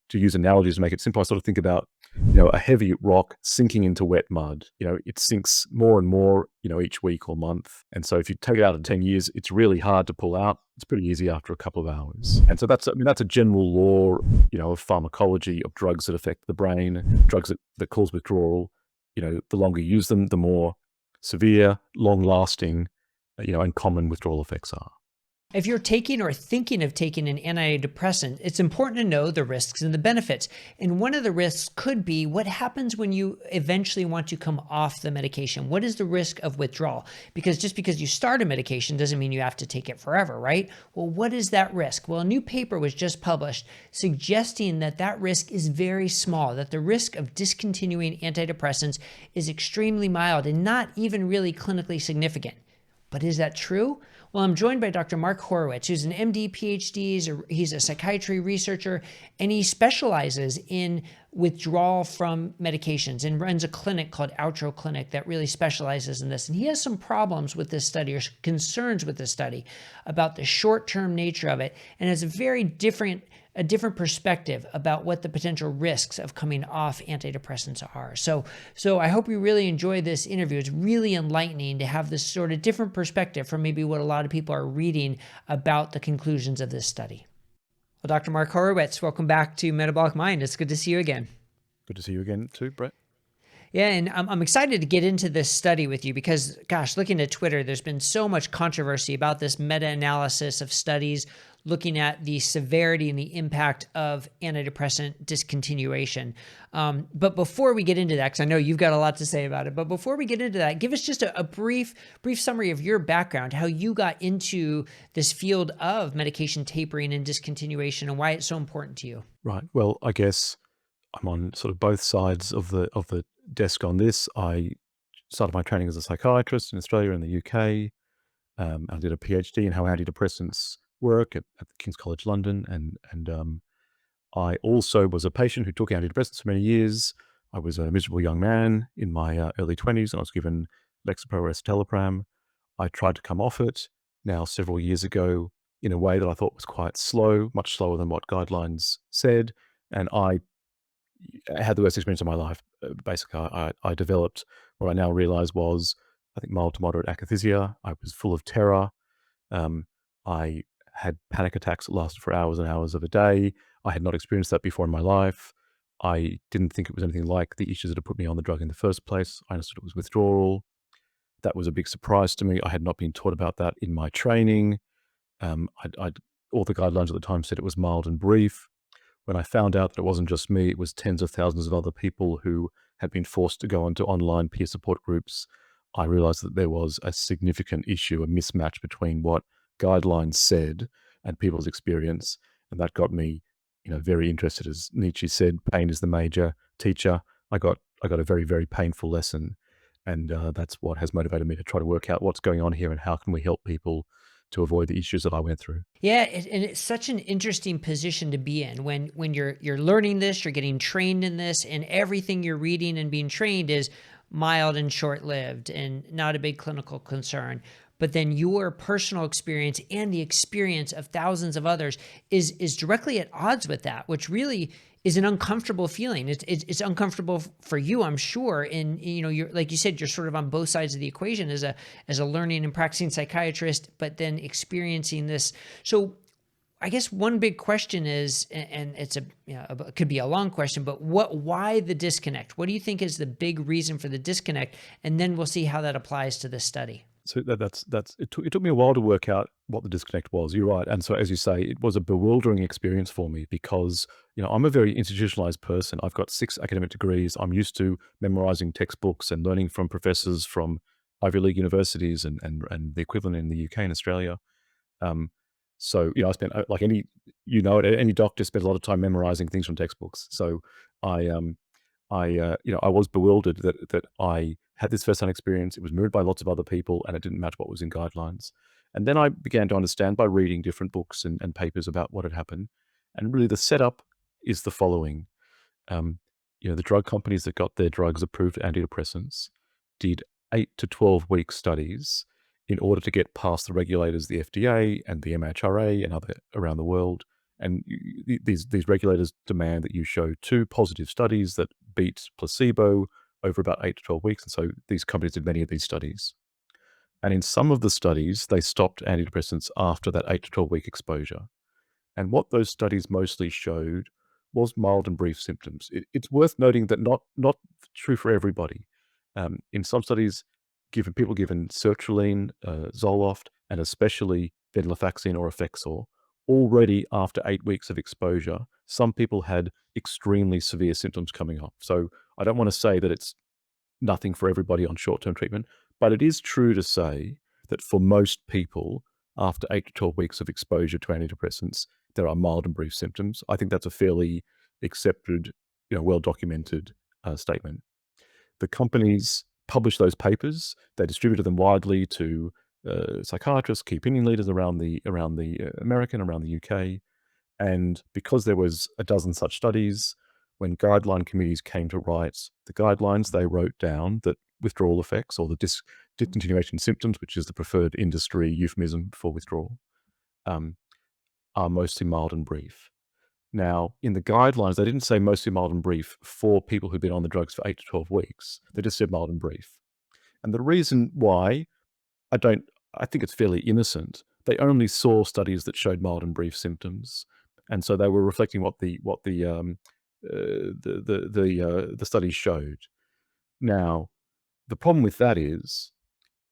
to use analogies to make it simple, I sort of think about, a heavy rock sinking into wet mud. It sinks more and more, each week or month. And so if you take it out in 10 years, it's really hard to pull out. It's pretty easy after a couple of hours. And so that's a general law, of pharmacology, of drugs that affect the brain, drugs that cause withdrawal. The longer you use them, the more severe, long-lasting, and common withdrawal effects are. If you're taking or thinking of taking an antidepressant, it's important to know the risks and the benefits. And one of the risks could be what happens when you eventually want to come off the medication. What is the risk of withdrawal? Because just because you start a medication doesn't mean you have to take it forever, right? Well, what is that risk? Well, a new paper was just published suggesting that that risk is very small, that the risk of discontinuing antidepressants is extremely mild and not even really clinically significant. But is that true? Well, I'm joined by Dr. Mark Horowitz, who's an MD, PhD, he's a psychiatry researcher, and he specializes in withdrawal from medications and runs a clinic called Outro Clinic that really specializes in this. And he has some problems with this study or concerns with this study about the short-term nature of it, and has a different perspective about what the potential risks of coming off antidepressants are. So I hope you really enjoy this interview. It's really enlightening to have this sort of different perspective from maybe what a lot of people are reading about the conclusions of this study. Well, Dr. Mark Horowitz, welcome back to Metabolic Mind. It's good to see you again. Good to see you again too, Brett. Yeah, and I'm excited to get into this study with you because, gosh, looking at Twitter, there's been so much controversy about this meta-analysis of studies looking at the severity and the impact of antidepressant discontinuation. But before we get into that, because I know you've got a lot to say about it, but before we get into that, give us just a brief summary of your background, how you got into this field of medication tapering and discontinuation and why it's so important to you. Right. Well, I guess I'm on sort of both sides of the desk on this. I started my training as a psychiatrist in Australia and the UK. I did a PhD in how antidepressants work at King's College London, and I also was a patient who took antidepressants for many years. I was a miserable young man in my early 20s, and I was given Lexapro or escitalopram. I tried to come off it now several years ago in a way that I thought was quite slow, much slower than what guidelines said, and I had the worst experience of my life. Basically, I developed what I now realize was, I think, mild to moderate akathisia. I was full of terror. I had panic attacks that lasted for hours and hours of a day. I had not experienced that before in my life. I didn't think it was anything like the issues that had put me on the drug in the first place. I understood it was withdrawal. That was a big surprise to me. I had not been taught about that in my training. All the guidelines at the time said it was mild and brief. When I found out that it wasn't just me, it was tens of thousands of other people who had been forced to go onto online peer support groups, I realized that there was a significant issue, a mismatch between what guidelines said and people's experience. And that got me, very interested. As Nietzsche said, pain is the major teacher. I got a very, very painful lesson. And that's what has motivated me to try to work out what's going on here and how can we help people to avoid the issues that I went through. Yeah, and it's such an interesting position to be in when you're learning this, you're getting trained in this, and everything you're reading and being trained is mild and short-lived and not a big clinical concern. But then your personal experience and the experience of thousands of others is directly at odds with that, which really is an uncomfortable feeling. It's uncomfortable for you, I'm sure. And you're, like you said, you're sort of on both sides of the equation as a learning and practicing psychiatrist, but then experiencing this. So I guess one big question is, and it's it could be a long question, but why the disconnect? What do you think is the big reason for the disconnect? And then we'll see how that applies to this study. So it took me a while to work out what the disconnect was. You're right. And so, as you say, it was a bewildering experience for me because, I'm a very institutionalized person. I've got 6 academic degrees. I'm used to memorizing textbooks and learning from professors from Ivy League universities and the equivalent in the UK and Australia. So, I spent like any doctor spends a lot of time memorizing things from textbooks. So I was bewildered that I had this first-hand experience. It was mirrored by lots of other people, and it didn't match what was in guidelines. And then I began to understand by reading different books and papers about what had happened. And really, the setup is the following: the drug companies that got their drugs approved, antidepressants, did 8 to 12-week studies in order to get past the regulators, the FDA and the MHRA and other around the world, And these regulators demand that you show 2 positive studies that beat placebo over about 8 to 12 weeks, and so these companies did many of these studies. And in some of the studies, they stopped antidepressants after that 8 to 12-week exposure. And what those studies mostly showed was mild and brief symptoms. It's worth noting that not true for everybody. In some studies, people given sertraline, Zoloft, and especially venlafaxine or Effexor, already after 8 weeks of exposure, some people had extremely severe symptoms coming up. So I don't want to say that it's nothing for everybody on short-term treatment, but it is true to say that for most people, after 8 to 12 weeks of exposure to antidepressants, there are mild and brief symptoms. I think that's a fairly accepted, well-documented statement. The companies publish those papers. They distributed them widely to psychiatrists, key opinion leaders around the American, around the UK. And because there was a dozen such studies, when guideline committees came to write the guidelines, they wrote down that withdrawal effects, or the discontinuation symptoms, which is the preferred industry euphemism for withdrawal, um, are mostly mild and brief. Now, in the guidelines, they didn't say mostly mild and brief for people who'd been on the drugs for 8 to 12 weeks. They just said mild and brief. And the reason why, I think it's fairly innocent. They only saw studies that showed mild and brief symptoms, and so they were reflecting what the studies showed. Now, the problem with that is,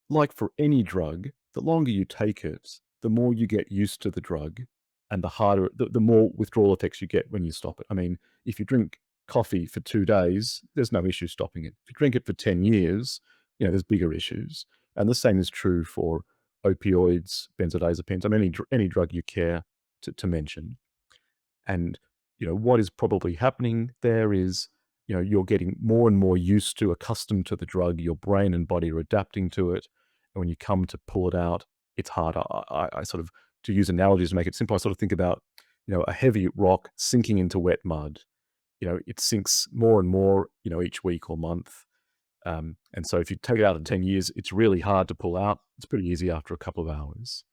like for any drug, the longer you take it, the more you get used to the drug, and the more withdrawal effects you get when you stop it. I mean, if you drink coffee for 2 days, there's no issue stopping it. If you drink it for 10 years, there's bigger issues. And the same is true for opioids, benzodiazepines, I mean, any drug you care to mention. And, what is probably happening there is, you're getting more and more used to, accustomed to the drug. Your brain and body are adapting to it. And when you come to pull it out, it's hard. I sort of, to use analogies to make it simple, I sort of think about, a heavy rock sinking into wet mud. It sinks more and more, each week or month. And so if you take it out in 10 years, it's really hard to pull out. It's pretty easy after a couple of hours.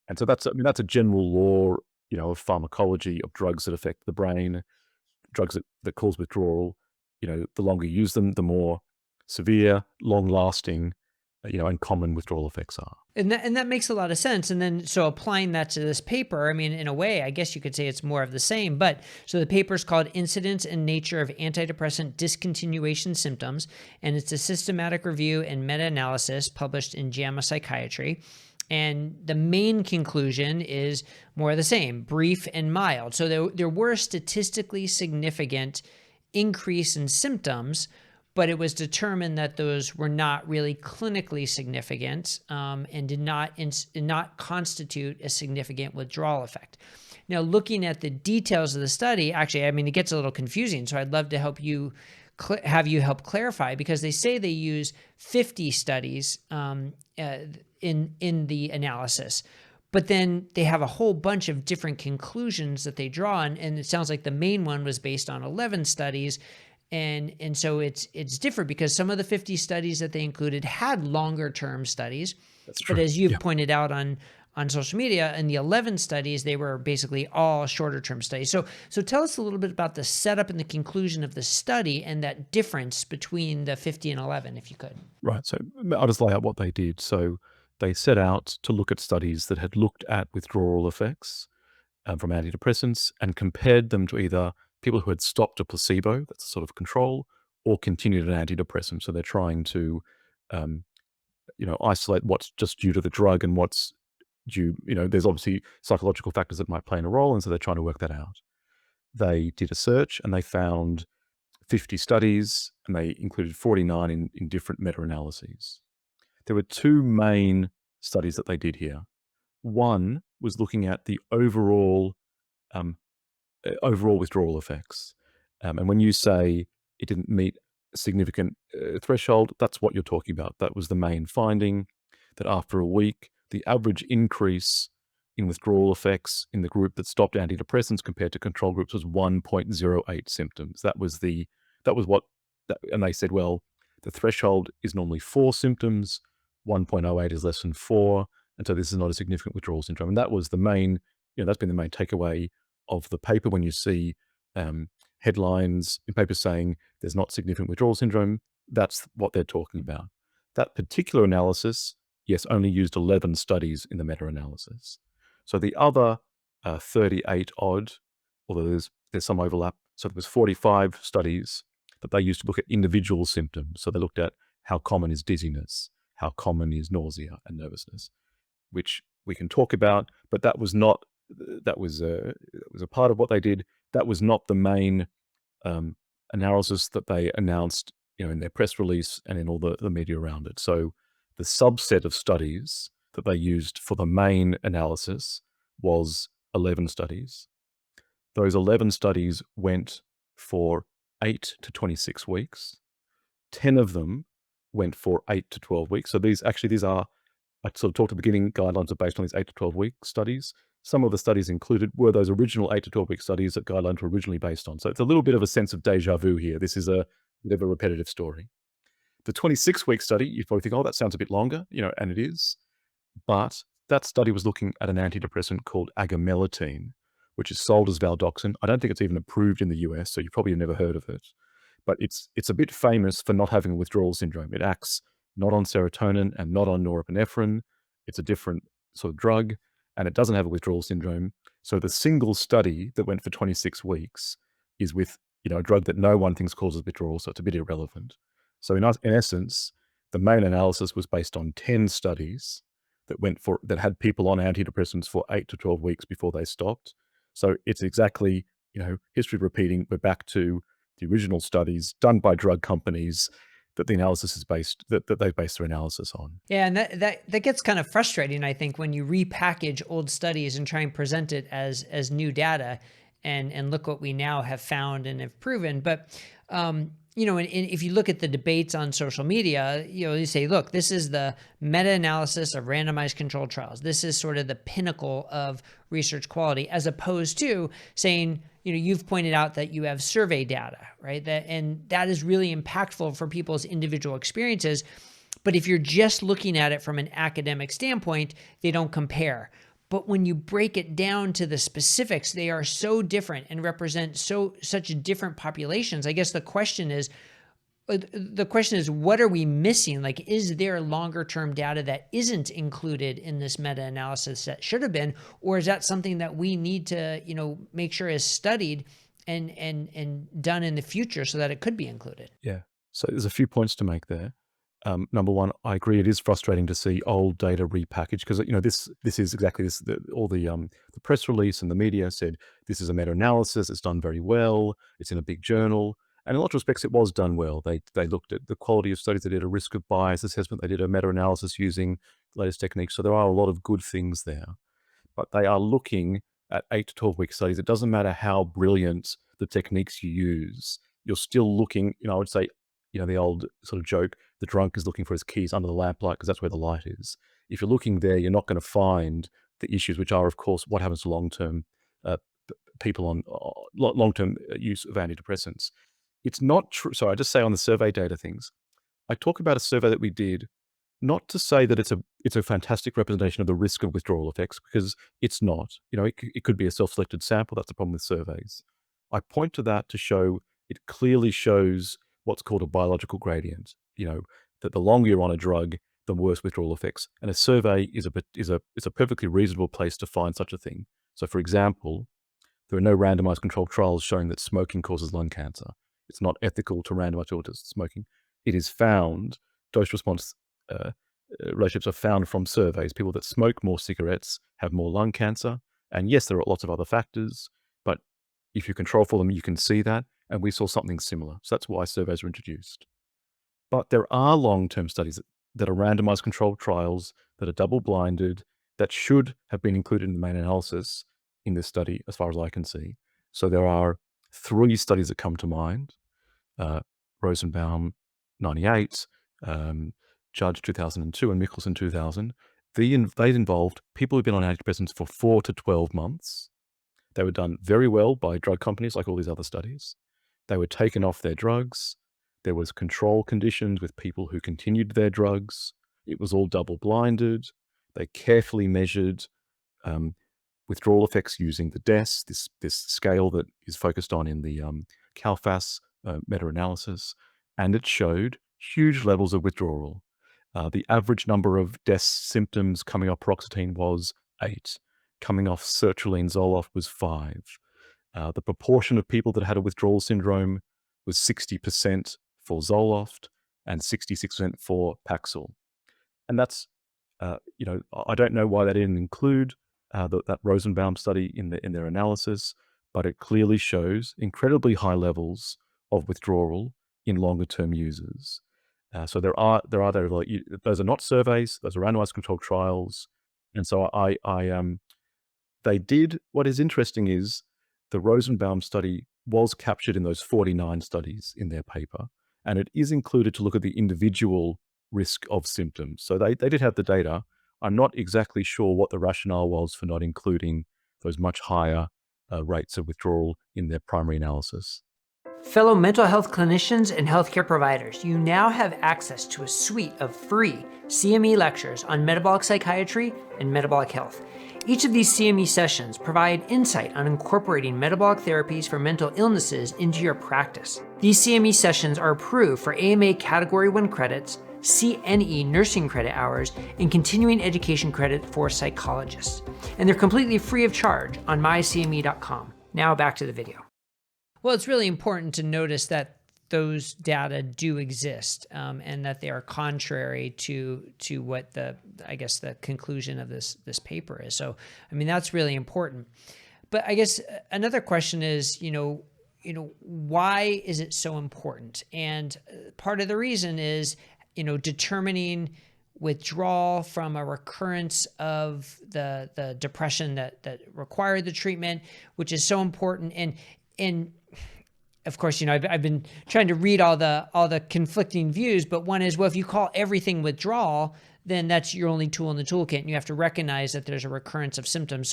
And so that's a general law, of pharmacology, of drugs that affect the brain, drugs that cause withdrawal. The longer you use them, the more severe, long-lasting, and common withdrawal effects are. And that makes a lot of sense. And then, so applying that to this paper, I mean, in a way, I guess you could say it's more of the same. But so the paper is called Incidence and Nature of Antidepressant Discontinuation Symptoms, and it's a systematic review and meta-analysis published in JAMA Psychiatry. And the main conclusion is more of the same, brief and mild. So there were statistically significant increase in symptoms, but it was determined that those were not really clinically significant and did not constitute a significant withdrawal effect. Now, looking at the details of the study, actually, I mean, it gets a little confusing, so I'd love to help you have you help clarify, because they say they use 50 studies in the analysis. But then they have a whole bunch of different conclusions that they draw on, and it sounds like the main one was based on 11 studies. And so it's different because some of the 50 studies that they included had longer term studies. That's true. But as you've pointed out on social media, in the 11 studies, they were basically all shorter term studies. So tell us a little bit about the setup and the conclusion of the study and that difference between the 50 and 11, if you could. Right. So I'll just lay out what they did. So they set out to look at studies that had looked at withdrawal effects from antidepressants and compared them to either people who had stopped a placebo, that's a sort of control, or continued an antidepressant. So they're trying to, isolate what's just due to the drug and what's due, there's obviously psychological factors that might play in a role. And so they're trying to work that out. They did a search and they found 50 studies, and they included 49 in different meta-analyses. There were 2 main studies that they did here. One was looking at the overall withdrawal effects. And when you say it didn't meet a significant threshold, that's what you're talking about. That was the main finding, that after a week, the average increase in withdrawal effects in the group that stopped antidepressants compared to control groups was 1.08 symptoms. And they said, well, the threshold is normally 4 symptoms, 1.08 is less than 4, and so this is not a significant withdrawal syndrome. And that was the main, that's been the main takeaway of the paper, when you see headlines in papers saying there's not significant withdrawal syndrome, that's what they're talking about. That particular analysis, yes, only used 11 studies in the meta-analysis. So the other 38 odd, although there's some overlap, so there was 45 studies that they used to look at individual symptoms. So they looked at how common is dizziness, how common is nausea and nervousness, which we can talk about, but that was not, that was a part of what they did. That was not the main analysis that they announced, in their press release and in all the media around it. So the subset of studies that they used for the main analysis was 11 studies. Those 11 studies went for 8 to 26 weeks. 10 of them went for 8 to 12 weeks. So these are, I sort of talked at the beginning, guidelines are based on these 8 to 12 week studies. Some of the studies included were those original 8 to 12 week studies that guidelines were originally based on. So it's a little bit of a sense of deja vu here. This is a bit of a repetitive story. The 26-week study, you probably think, oh, that sounds a bit longer, and it is. But that study was looking at an antidepressant called agomelatine, which is sold as Valdoxan. I don't think it's even approved in the US, so you probably have never heard of it. But it's a bit famous for not having a withdrawal syndrome. It acts not on serotonin and not on norepinephrine. It's a different sort of drug, and it doesn't have a withdrawal syndrome. So the single study that went for 26 weeks is with, a drug that no one thinks causes withdrawal, so it's a bit irrelevant. So in essence, the main analysis was based on 10 studies that had people on antidepressants for 8 to 12 weeks before they stopped. So it's exactly, history repeating. We're back to the original studies done by drug companies that the analysis is based, that they base their analysis on. Yeah, and that gets kind of frustrating, I think, when you repackage old studies and try and present it as new data, and look what we now have found and have proven. But and if you look at the debates on social media, you say, look, this is the meta-analysis of randomized controlled trials. This is sort of the pinnacle of research quality, as opposed to saying, you've pointed out that you have survey data, right? And that is really impactful for people's individual experiences. But if you're just looking at it from an academic standpoint, they don't compare. But when you break it down to the specifics, they are so different and represent such different populations. I guess the question is, what are we missing? Like, is there longer term data that isn't included in this meta-analysis that should have been? Or is that something that we need to, make sure is studied and done in the future so that it could be included? Yeah. So there's a few points to make there. Number one, I agree. It is frustrating to see old data repackaged because this is exactly this. All the press release and the media said this is a meta-analysis. It's done very well. It's in a big journal, and in a lot of respects, it was done well. They looked at the quality of studies. They did a risk of bias assessment. They did a meta-analysis using the latest techniques. So there are a lot of good things there, but they are looking at 8 to 12-week studies. It doesn't matter how brilliant the techniques you use. You're still looking. I would say, the old sort of joke, the drunk is looking for his keys under the lamplight because that's where the light is. If you're looking there, you're not going to find the issues, which are, of course, what happens to long-term people on long-term use of antidepressants. It's not true. So I just say on the survey data things, I talk about a survey that we did, not to say that it's a fantastic representation of the risk of withdrawal effects, because it's not. It could be a self-selected sample. That's the problem with surveys. I point to that to show it clearly shows what's called a biological gradient. That the longer you're on a drug, the worse withdrawal effects. And a survey is a perfectly reasonable place to find such a thing. So, for example, there are no randomized controlled trials showing that smoking causes lung cancer. It's not ethical to randomize people to smoking. It is found, dose-response relationships are found from surveys. People that smoke more cigarettes have more lung cancer. And yes, there are lots of other factors, but if you control for them, you can see that. And we saw something similar. So that's why surveys were introduced. But there are long-term studies that are randomized controlled trials that are double-blinded that should have been included in the main analysis in this study, as far as I can see. So there are 3 studies that come to mind. Rosenbaum, 98, Judge, 2002, and Mickelson, 2000. They involved people who've been on antidepressants for 4 to 12 months. They were done very well by drug companies like all these other studies. They were taken off their drugs. There was control conditions with people who continued their drugs. It was all double-blinded. They carefully measured withdrawal effects using the DES, this scale that is focused on in the CalFAS meta-analysis, and it showed huge levels of withdrawal. The average number of DES symptoms coming off paroxetine was 8. Coming off sertraline Zoloft was 5. The proportion of people that had a withdrawal syndrome was 60% for Zoloft and 66% for Paxil. And that's, I don't know why they didn't include that Rosenbaum study in their analysis, but it clearly shows incredibly high levels of withdrawal in longer term users. So those are not surveys; those are randomized controlled trials, and so they did. What is interesting is the Rosenbaum study was captured in those 49 studies in their paper, and it is included to look at the individual risk of symptoms. So they did have the data. I'm not exactly sure what the rationale was for not including those much higher rates of withdrawal in their primary analysis. Fellow mental health clinicians and healthcare providers, you now have access to a suite of free CME lectures on metabolic psychiatry and metabolic health. Each of these CME sessions provide insight on incorporating metabolic therapies for mental illnesses into your practice. These CME sessions are approved for AMA Category 1 credits, CNE nursing credit hours, and continuing education credit for psychologists. And they're completely free of charge on mycme.com. Now back to the video. Well, it's really important to notice that those data do exist, and that they are contrary to what the conclusion of this paper is. So, I mean, that's really important. But I guess another question is, why is it so important? And part of the reason is, determining withdrawal from a recurrence of the depression that required the treatment, which is so important. And of course, I've been trying to read all the conflicting views, but one is, well, if you call everything withdrawal, then that's your only tool in the toolkit, and you have to recognize that there's a recurrence of symptoms.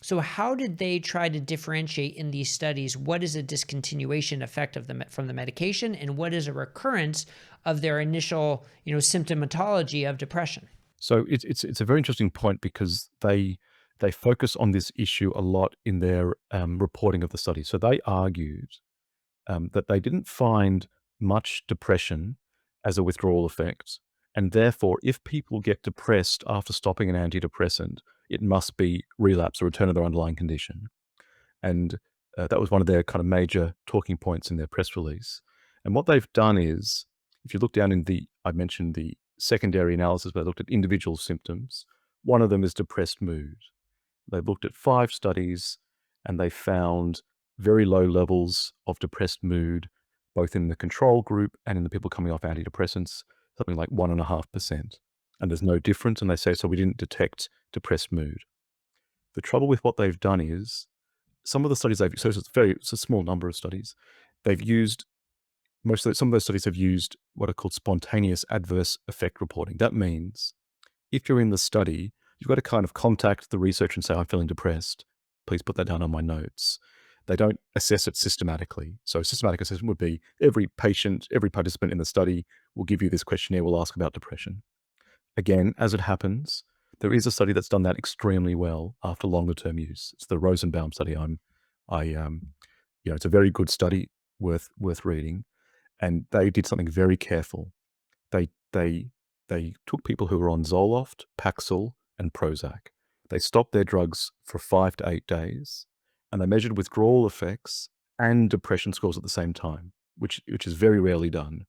So how did they try to differentiate in these studies what is a discontinuation effect from the medication, and what is a recurrence of their initial symptomatology of depression? So it's a very interesting point because they focus on this issue a lot in their reporting of the study. So they argued that they didn't find much depression as a withdrawal effect, and therefore, if people get depressed after stopping an antidepressant, it must be relapse or return of their underlying condition. And that was one of their kind of major talking points in their press release. And what they've done is, if you look down in I mentioned the secondary analysis where they looked at individual symptoms, one of them is depressed mood. They've looked at 5 studies, and they found very low levels of depressed mood, both in the control group and in the people coming off antidepressants, something like 1.5%. And there's no difference, and they say, so we didn't detect depressed mood. The trouble with what they've done is, some of the studies so it's a small number of studies, they've used, some of those studies have used what are called spontaneous adverse effect reporting. That means if you're in the study, you've got to kind of contact the researcher and say, I'm feeling depressed. Please put that down on my notes. They don't assess it systematically. So systematic assessment would be every patient, every participant in the study will give you this questionnaire, will ask about depression. Again, as it happens, there is a study that's done that extremely well after longer term use. It's the Rosenbaum study. It's a very good study, worth reading. And they did something very careful. They took people who were on Zoloft, Paxil, and Prozac. They stopped their drugs for 5 to 8 days, and they measured withdrawal effects and depression scores at the same time, which is very rarely done.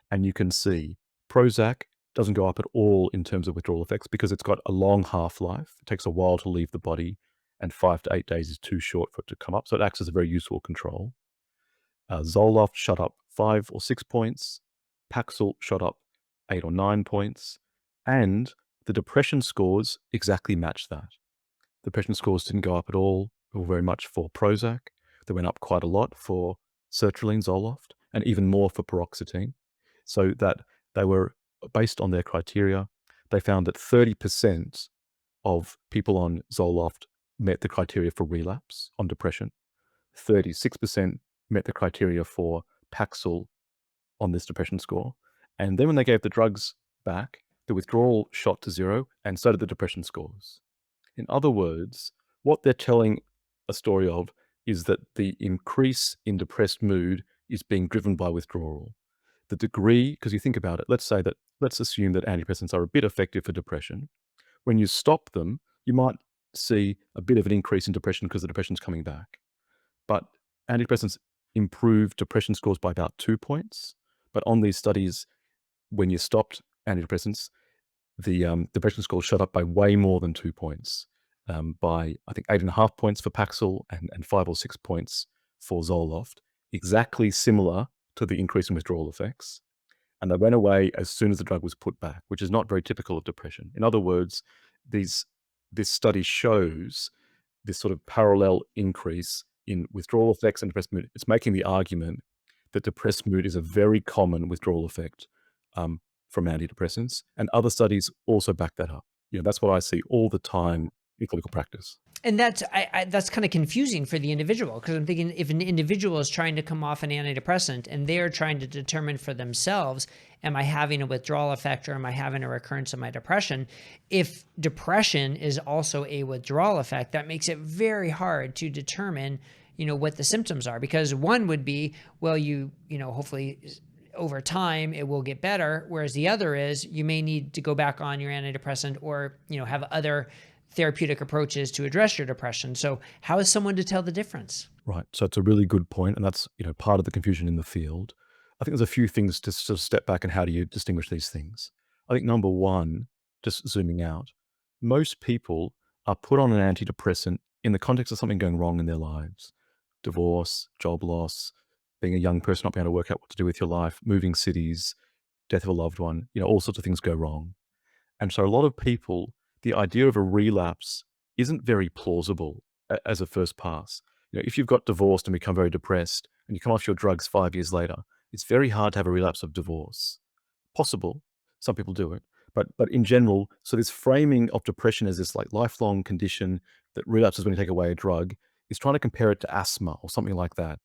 And you can see Prozac doesn't go up at all in terms of withdrawal effects because it's got a long half-life. It takes a while to leave the body, and 5 to 8 days is too short for it to come up. So it acts as a very useful control. Zoloft shot up 5 or 6 points. Paxil shot up 8 or 9 points. And the depression scores exactly matched that. The depression scores didn't go up at all or very much for Prozac. They went up quite a lot for sertraline Zoloft, and even more for paroxetine. So that they were, based on their criteria, they found that 30% of people on Zoloft met the criteria for relapse on depression. 36% met the criteria for Paxil on this depression score. And then when they gave the drugs back, the withdrawal shot to 0, and so did the depression scores. In other words, What they're telling a story of is that the increase in depressed mood is being driven by withdrawal. The degree, because you think about it, let's assume that antidepressants are a bit effective for depression. When you stop them, you might see a bit of an increase in depression because the depression's coming back. But antidepressants improve depression scores by about 2 points. But on these studies, when you stopped antidepressants, the depression score shot up by way more than 2 points, by I think 8.5 points for Paxil and 5 or 6 points for Zoloft, exactly similar to the increase in withdrawal effects. And they went away as soon as the drug was put back, which is not very typical of depression. In other words, this study shows this sort of parallel increase in withdrawal effects and depressed mood. It's making the argument that depressed mood is a very common withdrawal effect um, from antidepressants, and other studies also back that up. That's what I see all the time in clinical practice. And that's kind of confusing for the individual, because I'm thinking if an individual is trying to come off an antidepressant and they're trying to determine for themselves, am I having a withdrawal effect or am I having a recurrence of my depression? If depression is also a withdrawal effect, that makes it very hard to determine, what the symptoms are, because one would be, well, hopefully over time it will get better, whereas the other is you may need to go back on your antidepressant or, have other therapeutic approaches to address your depression. So how is someone to tell the difference? Right. So it's a really good point, and that's part of the confusion in the field. I think there's a few things to sort of step back and how do you distinguish these things. I think number one, just zooming out, most people are put on an antidepressant in the context of something going wrong in their lives: divorce, job loss, being a young person not being able to work out what to do with your life, moving cities, death of a loved one. All sorts of things go wrong. And so a lot of people, the idea of a relapse isn't very plausible as a first pass. If you've got divorced and become very depressed and you come off your drugs 5 years later, it's very hard to have a relapse of divorce. Possible. Some people do it. But in general, so this framing of depression as this like lifelong condition that relapses when you take away a drug is trying to compare it to asthma or something like that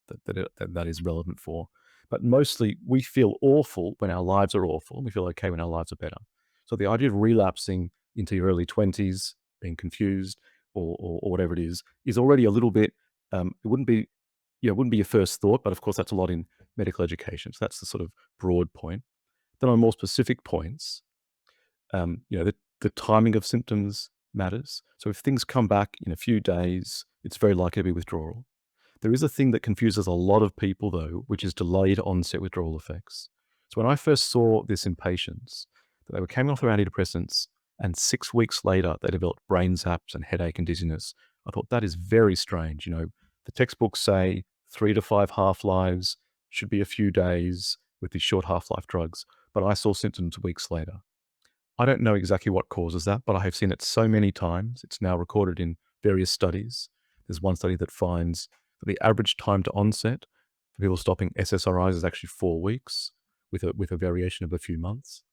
is relevant for. But mostly we feel awful when our lives are awful and we feel okay when our lives are better. So the idea of relapsing into your early 20s, being confused or whatever it is already a little bit, it wouldn't be your first thought, but of course that's a lot in medical education. So that's the sort of broad point. Then on more specific points, the timing of symptoms matters. So if things come back in a few days, it's very likely to be withdrawal. There is a thing that confuses a lot of people though, which is delayed onset withdrawal effects. So when I first saw this in patients, that they were coming off their antidepressants and 6 weeks later they developed brain zaps and headache and dizziness, I thought that is very strange. The textbooks say 3 to 5 half-lives, should be a few days with these short half-life drugs, but I saw symptoms weeks later. I don't know exactly what causes that, but I have seen it so many times. It's now recorded in various studies. There's one study that finds that the average time to onset for people stopping SSRIs is actually 4 weeks, with a variation of a few months.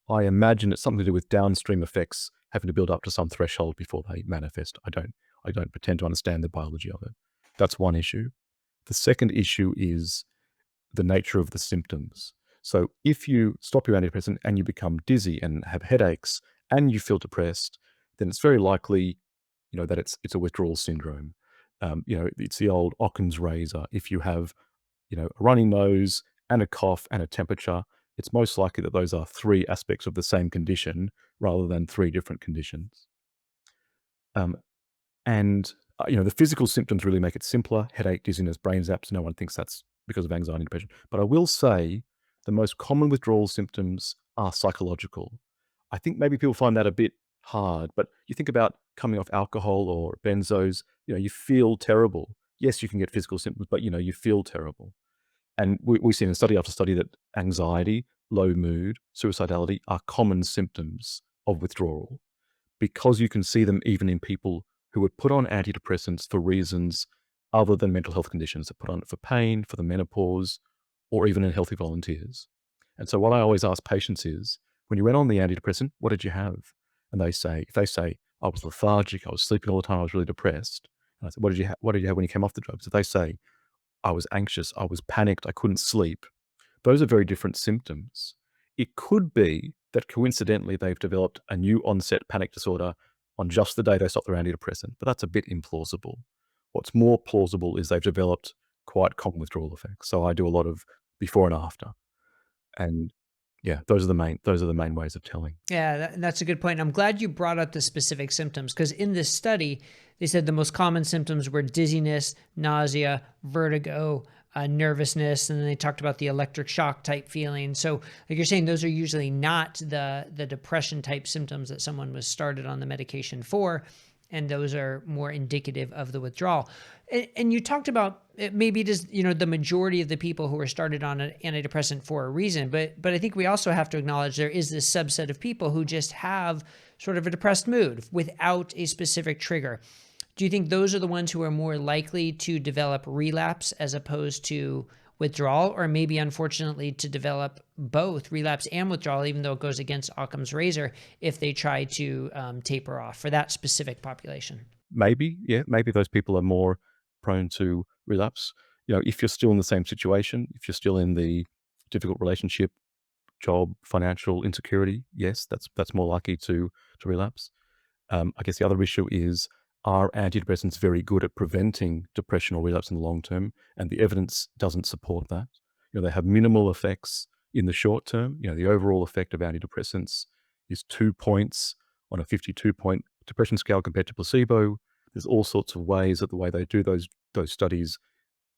I imagine it's something to do with downstream effects having to build up to some threshold before they manifest. I don't pretend to understand the biology of it. That's one issue. The second issue is the nature of the symptoms. So if you stop your antidepressant and you become dizzy and have headaches and you feel depressed, then it's very likely, that it's a withdrawal syndrome. It's the old Occam's razor. If you have, a runny nose and a cough and a temperature, it's most likely that those are 3 aspects of the same condition rather than 3 different conditions. The physical symptoms really make it simpler: headache, dizziness, brain zaps. No one thinks that's because of anxiety and depression. But I will say the most common withdrawal symptoms are psychological. I think maybe people find that a bit hard, but you think about coming off alcohol or benzos, you feel terrible. Yes, you can get physical symptoms, but you feel terrible. And we've seen in study after study that anxiety, low mood, suicidality are common symptoms of withdrawal, because you can see them even in people who would put on antidepressants for reasons other than mental health conditions. They put on it for pain, for the menopause, or even in healthy volunteers. And so what I always ask patients is, when you went on the antidepressant, what did you have? And if they say, I was lethargic, I was sleeping all the time, I was really depressed. And I said, what did you have when you came off the drugs? If they say, I was anxious, I was panicked, I couldn't sleep, those are very different symptoms. It could be that coincidentally they've developed a new onset panic disorder on just the day they stop their antidepressant, but that's a bit implausible. What's more plausible is they've developed quite common withdrawal effects. So I do a lot of before and after, and yeah, those are the main ways of telling. Yeah, that's a good point. I'm glad you brought up the specific symptoms because in this study, they said the most common symptoms were dizziness, nausea, vertigo, nervousness, and then they talked about the electric shock type feeling. So, like you're saying, those are usually not the depression type symptoms that someone was started on the medication for, and those are more indicative of the withdrawal. And you talked about maybe it is the majority of the people who are started on an antidepressant for a reason, but I think we also have to acknowledge there is this subset of people who just have sort of a depressed mood without a specific trigger. Do you think those are the ones who are more likely to develop relapse as opposed to withdrawal, or maybe unfortunately to develop both relapse and withdrawal, even though it goes against Occam's razor if they try to taper off for that specific population? Maybe, yeah, maybe those people are more prone to relapse. If you're still in the same situation, if you're still in the difficult relationship, job, financial insecurity, yes, that's more likely to relapse. I guess the other issue is, are antidepressants very good at preventing depression or relapse in the long term? And the evidence doesn't support that. They have minimal effects in the short term. The overall effect of antidepressants is 2 points on a 52-point depression scale compared to placebo. There's all sorts of ways that the way they do those studies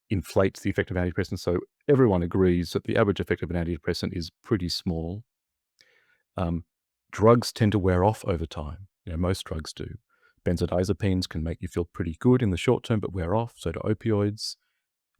inflates the effect of antidepressants. So everyone agrees that the average effect of an antidepressant is pretty small. Drugs tend to wear off over time. Most drugs do. Benzodiazepines can make you feel pretty good in the short term, but wear off. So do opioids.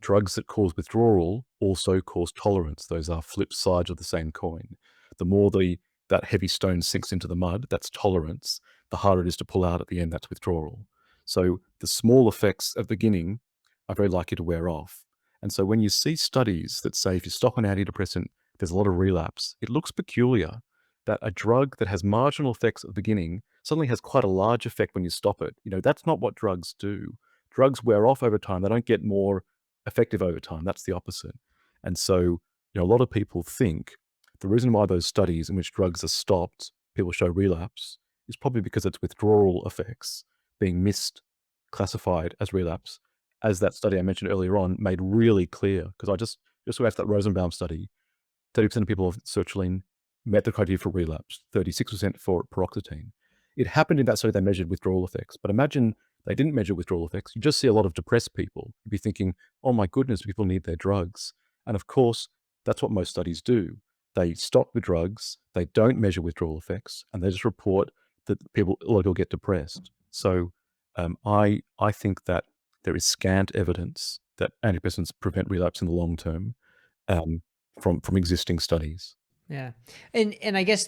Drugs that cause withdrawal also cause tolerance. Those are flip sides of the same coin. The more that heavy stone sinks into the mud, that's tolerance. The harder it is to pull out at the end, that's withdrawal. So the small effects at the beginning are very likely to wear off. And so when you see studies that say if you stop an antidepressant, there's a lot of relapse, it looks peculiar that a drug that has marginal effects at the beginning suddenly has quite a large effect when you stop it. That's not what drugs do. Drugs wear off over time. They don't get more effective over time. That's the opposite. And so, a lot of people think the reason why those studies in which drugs are stopped, people show relapse, is probably because it's withdrawal effects being misclassified as relapse, as that study I mentioned earlier on made really clear. Because I just went to that Rosenbaum study, 30% of people of sertraline met the criteria for relapse, 36% for paroxetine. It happened in that study they measured withdrawal effects. But imagine they didn't measure withdrawal effects. You just see a lot of depressed people. You'd be thinking, oh my goodness, people need their drugs. And of course, that's what most studies do. They stop the drugs, they don't measure withdrawal effects, and they just report that a lot of people get depressed. So I think that there is scant evidence that antidepressants prevent relapse in the long term from existing studies. Yeah. And I guess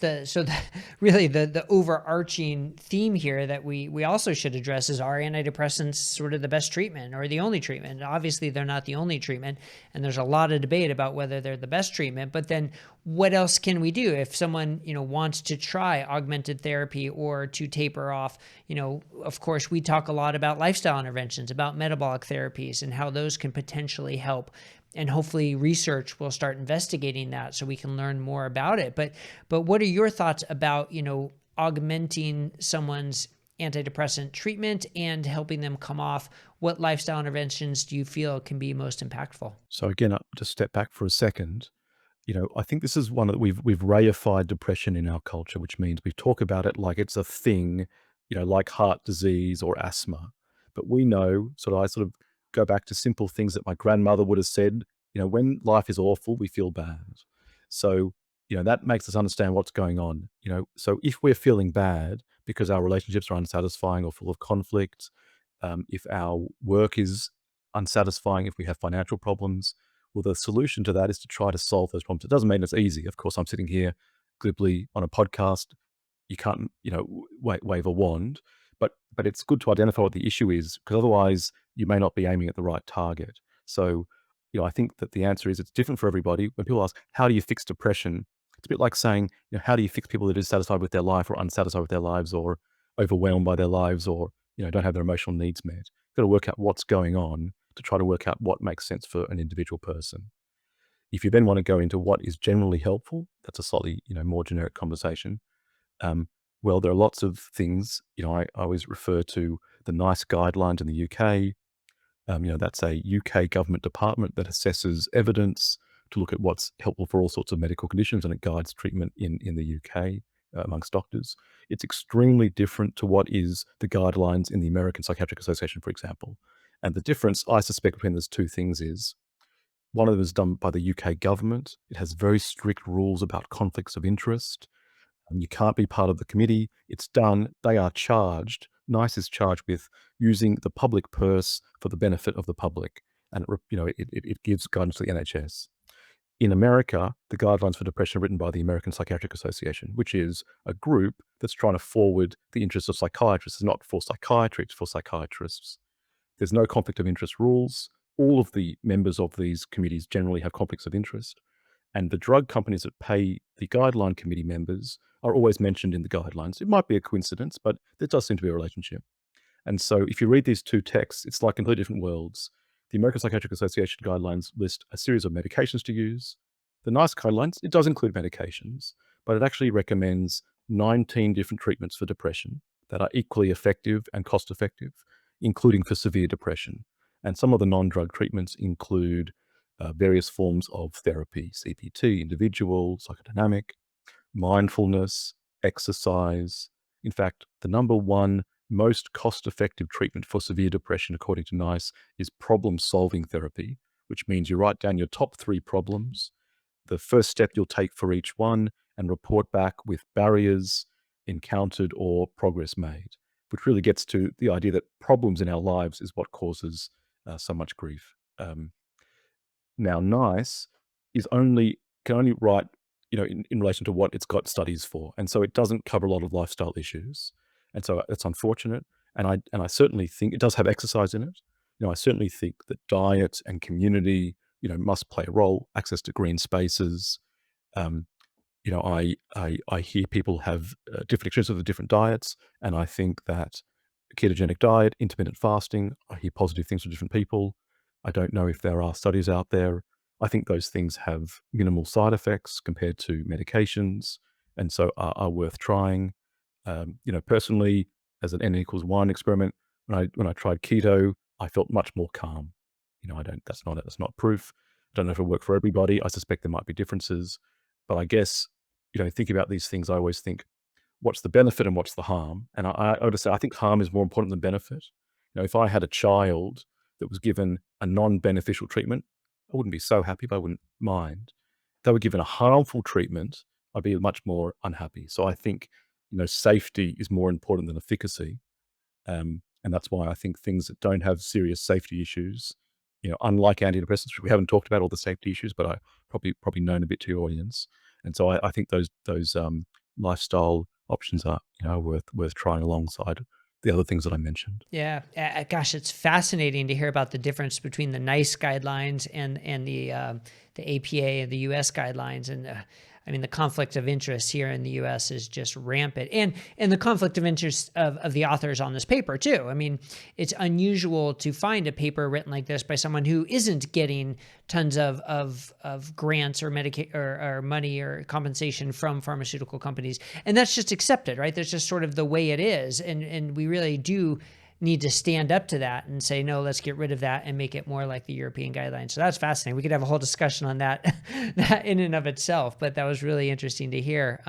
really the overarching theme here that we also should address is, are antidepressants sort of the best treatment or the only treatment? Obviously they're not the only treatment, and there's a lot of debate about whether they're the best treatment, but then what else can we do if someone, wants to try augmented therapy or to taper off? Of course, we talk a lot about lifestyle interventions, about metabolic therapies and how those can potentially help. And hopefully research will start investigating that so we can learn more about it. But what are your thoughts about, augmenting someone's antidepressant treatment and helping them come off? What lifestyle interventions do you feel can be most impactful? So again, I'll just step back for a second. I think this is one that we've reified depression in our culture, which means we talk about it like it's a thing, like heart disease or asthma. But we know, I sort of go back to simple things that my grandmother would have said. When life is awful, we feel bad. So, that makes us understand what's going on. So if we're feeling bad because our relationships are unsatisfying or full of conflict, if our work is unsatisfying, if we have financial problems, well, the solution to that is to try to solve those problems. It doesn't mean it's easy. Of course, I'm sitting here glibly on a podcast. You can't, wave a wand, but it's good to identify what the issue is, because otherwise you may not be aiming at the right target. So, I think that the answer is it's different for everybody. When people ask, how do you fix depression? It's a bit like saying, how do you fix people that are dissatisfied with their life or unsatisfied with their lives or overwhelmed by their lives or, don't have their emotional needs met. You've got to work out what's going on to try to work out what makes sense for an individual person. If you then want to go into what is generally helpful, that's a slightly, more generic conversation. Well, there are lots of things. I always refer to the NICE guidelines in the UK. That's a UK government department that assesses evidence to look at what's helpful for all sorts of medical conditions, and it guides treatment in the UK amongst doctors. It's extremely different to what is the guidelines in the American Psychiatric Association, for example. And the difference, I suspect, between those two things is one of them is done by the UK government. It has very strict rules about conflicts of interest. You can't be part of the committee. It's done. They are charged. NICE is charged with using the public purse for the benefit of the public, and it gives guidance to the NHS. In America, the guidelines for depression are written by the American Psychiatric Association, which is a group that's trying to forward the interests of psychiatrists. It's not for psychiatry, it's for psychiatrists. There's no conflict of interest rules. All of the members of these committees generally have conflicts of interest. And the drug companies that pay the guideline committee members are always mentioned in the guidelines. It might be a coincidence, but there does seem to be a relationship. And so if you read these two texts, it's like completely different worlds. The American Psychiatric Association guidelines list a series of medications to use. The NICE guidelines, it does include medications, but it actually recommends 19 different treatments for depression that are equally effective and cost effective, including for severe depression. And some of the non-drug treatments include various forms of therapy, CBT, individual, psychodynamic, mindfulness, exercise. In fact, the number one most cost-effective treatment for severe depression, according to NICE, is problem-solving therapy, which means you write down your top 3 problems, the first step you'll take for each one, and report back with barriers encountered or progress made, which really gets to the idea that problems in our lives is what causes so much grief. Now, NICE can only write, in relation to what it's got studies for, and so it doesn't cover a lot of lifestyle issues, and so it's unfortunate. And I certainly think it does have exercise in it. I certainly think that diet and community, must play a role. Access to green spaces. Um, I hear people have different experiences with different diets, and I think that ketogenic diet, intermittent fasting, I hear positive things from different people. I don't know if there are studies out there. I think those things have minimal side effects compared to medications, and so are worth trying. Personally, as an N equals 1 experiment, when I tried keto, I felt much more calm. I don't. That's not proof. I don't know if it worked for everybody. I suspect there might be differences, but I guess thinking about these things, I always think, what's the benefit and what's the harm? And I would say I think harm is more important than benefit. If I had a child that was given a non-beneficial treatment, I wouldn't be so happy, but I wouldn't mind. If they were given a harmful treatment, I'd be much more unhappy. So I think safety is more important than efficacy, and that's why I think things that don't have serious safety issues, unlike antidepressants, which we haven't talked about all the safety issues, but I probably known a bit to your audience, and so I think those lifestyle options are worth trying alongside the other things that I mentioned. Yeah, gosh, it's fascinating to hear about the difference between the NICE guidelines and the APA and the US guidelines. And I mean, the conflict of interest here in the US is just rampant, and the conflict of interest of the authors on this paper too. I mean, it's unusual to find a paper written like this by someone who isn't getting tons of grants or or money or compensation from pharmaceutical companies, and that's just accepted, right? That's just sort of the way it is, and we really do need to stand up to that and say, no, let's get rid of that and make it more like the European guidelines. So that's fascinating. We could have a whole discussion on that, that in and of itself, but that was really interesting to hear.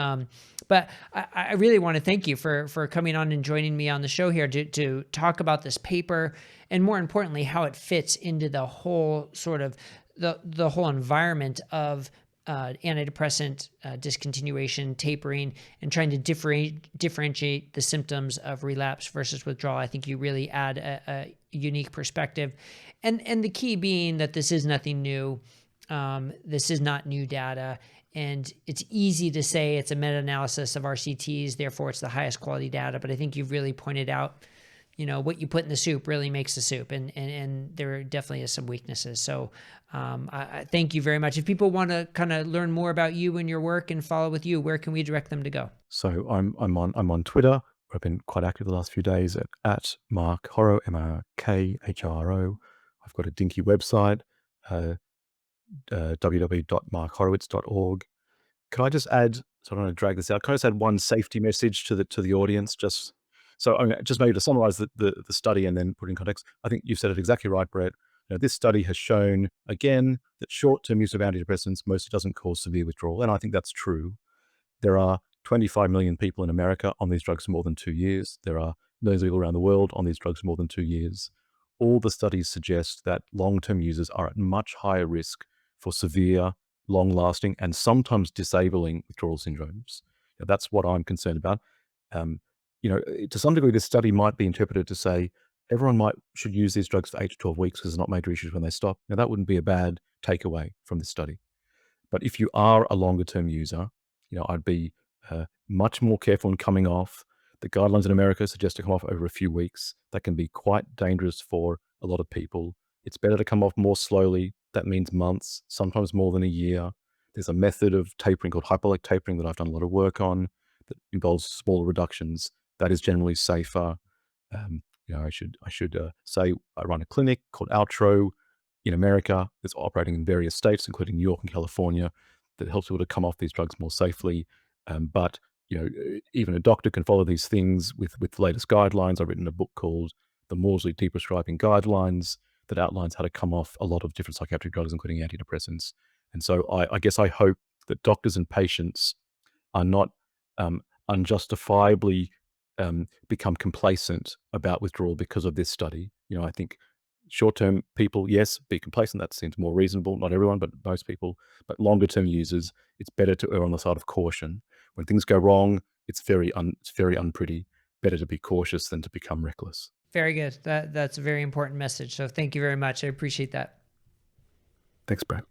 But I really want to thank you for coming on and joining me on the show here to talk about this paper, and more importantly, how it fits into the whole sort of the whole environment of antidepressant discontinuation, tapering, and trying to differentiate the symptoms of relapse versus withdrawal. I think you really add a unique perspective, and the key being that this is nothing new. This is not new data, and it's easy to say it's a meta-analysis of RCTs, therefore it's the highest quality data. But I think you've really pointed out, what you put in the soup really makes the soup, and there definitely is some weaknesses. So I thank you very much. If people want to kind of learn more about you and your work and follow with you, where can we direct them to go? So I'm on Twitter, where I've been quite active the last few days at Mark Horrow, MarkHro. I've got a dinky website, www.markhorowitz.org. Could I just add So I don't want to drag this out. Can I just add one safety message to the audience? Just maybe to summarize the study and then put it in context. I think you've said it exactly right, Brett. This study has shown again that short-term use of antidepressants mostly doesn't cause severe withdrawal, and I think that's true. There are 25 million people in America on these drugs for more than 2 years. There are millions of people around the world on these drugs for more than 2 years. All the studies suggest that long-term users are at much higher risk for severe, long-lasting, and sometimes disabling withdrawal syndromes. That's what I'm concerned about. Um, to some degree, this study might be interpreted to say everyone should use these drugs for 8 to 12 weeks because there's not major issues when they stop. Now, that wouldn't be a bad takeaway from this study. But if you are a longer term user, I'd be much more careful in coming off. The guidelines in America suggest to come off over a few weeks. That can be quite dangerous for a lot of people. It's better to come off more slowly. That means months, sometimes more than a year. There's a method of tapering called hyperbolic tapering that I've done a lot of work on that involves smaller reductions. That is generally safer. I should say I run a clinic called Outro in America that's operating in various states, including New York and California, that helps people to come off these drugs more safely. But even a doctor can follow these things with the latest guidelines. I've written a book called The Maudsley Deprescribing Guidelines that outlines how to come off a lot of different psychiatric drugs, including antidepressants. And so I guess I hope that doctors and patients are not unjustifiably become complacent about withdrawal because of this study. I think short-term people, yes, be complacent. That seems more reasonable. Not everyone, but most people. But longer-term users, it's better to err on the side of caution. When things go wrong, it's very unpretty. Better to be cautious than to become reckless. Very good. That's a very important message. So thank you very much. I appreciate that. Thanks, Brad.